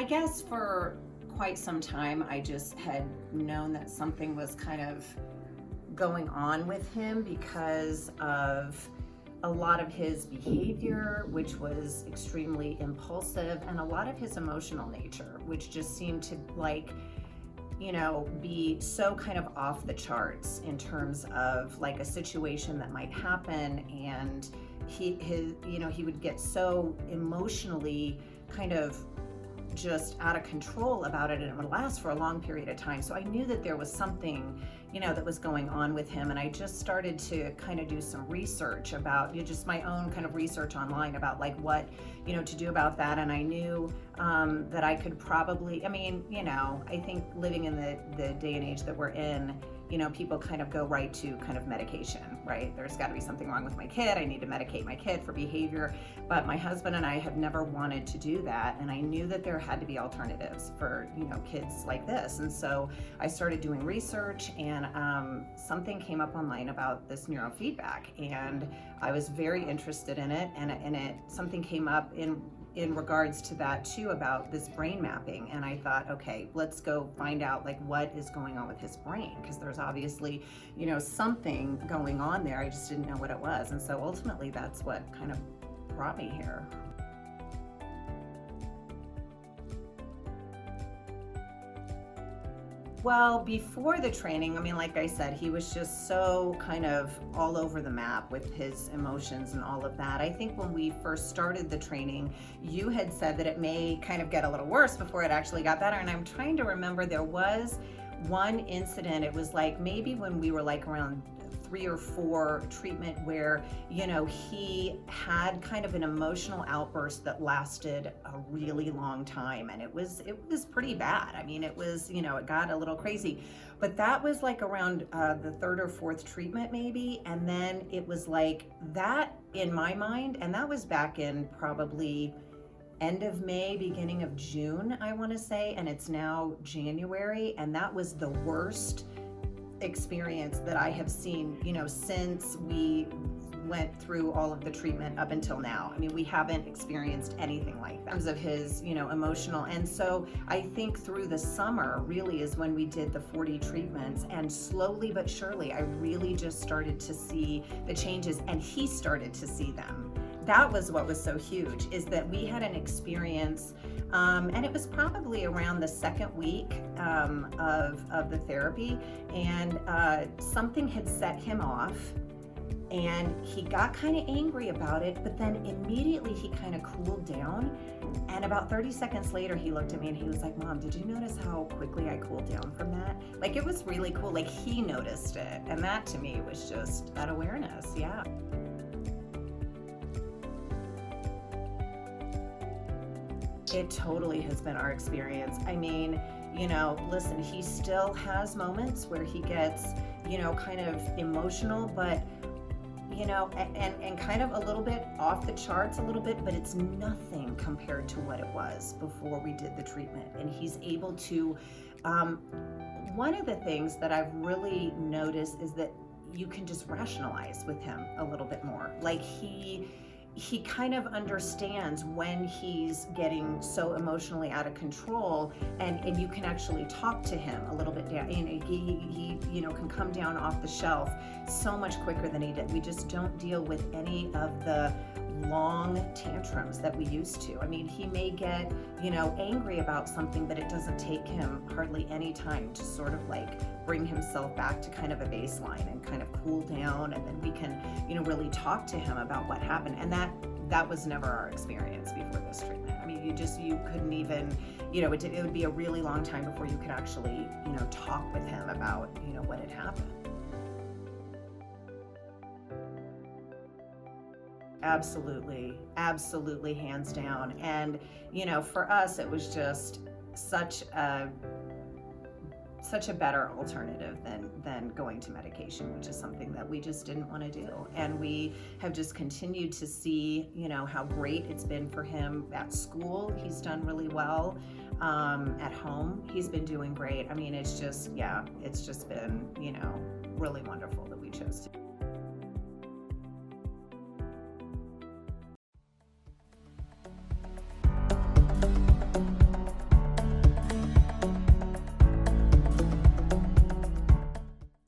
guess for quite some time, I just had known that something was kind of going on with him because of a lot of his behavior, which was extremely impulsive, and a lot of his emotional nature, which just seemed to be so kind of off the charts in terms of like a situation that might happen, and he would get so emotionally kind of just out of control about it, and it would last for a long period of time. So I knew that there was something, that was going on with him, and I just started to kind of do some research about, just my own kind of research online about like what, to do about that. And I knew that I could probably, I think living in the day and age that we're in, people kind of go right to kind of medication, right? There's got to be something wrong with my kid. I need to medicate my kid for behavior. But my husband and I have never wanted to do that. And I knew that there had to be alternatives for, kids like this. And so I started doing research, and something came up online about this neurofeedback. And I was very interested in it. And something came up in regards to that too, about this brain mapping. And I thought, okay, let's go find out like what is going on with his brain, because there's obviously, something going on there. I just didn't know what it was. And so ultimately that's what kind of brought me here. Well, before the training, like I said, he was just so kind of all over the map with his emotions and all of that. I think when we first started the training, you had said that it may kind of get a little worse before it actually got better. And I'm trying to remember, there was one incident, it was like maybe when we were like around 3 or 4 treatment, where he had kind of an emotional outburst that lasted a really long time, and it was pretty bad. It was, it got a little crazy, but that was like around the 3rd or 4th treatment maybe. And then it was like that in my mind, and that was back in probably end of May, beginning of June, I want to say, and it's now January, and that was the worst experience that I have seen, since we went through all of the treatment up until now. We haven't experienced anything like that in terms of his, emotional. And so I think through the summer really is when we did the 40 treatments, and slowly but surely I really just started to see the changes, and he started to see them. That was what was so huge, is that we had an experience, and it was probably around the 2nd week of the therapy, and something had set him off, and he got kind of angry about it, but then immediately he kind of cooled down, and about 30 seconds later he looked at me and he was like, "Mom, did you notice how quickly I cooled down from that?" Like, it was really cool, like he noticed it, and that to me was just that awareness. Yeah. It totally has been our experience. Listen, he still has moments where he gets, kind of emotional, but, and kind of a little bit off the charts a little bit, but it's nothing compared to what it was before we did the treatment. And he's able to, one of the things that I've really noticed is that you can just rationalize with him a little bit more. Like he kind of understands when he's getting so emotionally out of control, and you can actually talk to him a little bit down. He can come down off the shelf so much quicker than he did. We just don't deal with any of the long tantrums that we used to. He may get, angry about something, but it doesn't take him hardly any time to sort of like bring himself back to kind of a baseline and kind of cool down, and then we can, really talk to him about what happened. And that was never our experience before this treatment. You couldn't even, it would be a really long time before you could actually, talk with him about, what had happened. Absolutely, hands down. And, for us, it was just such a better alternative than going to medication, which is something that we just didn't want to do. And we have just continued to see, how great it's been for him at school. He's done really well. At home, he's been doing great. It's just been, really wonderful that we chose to.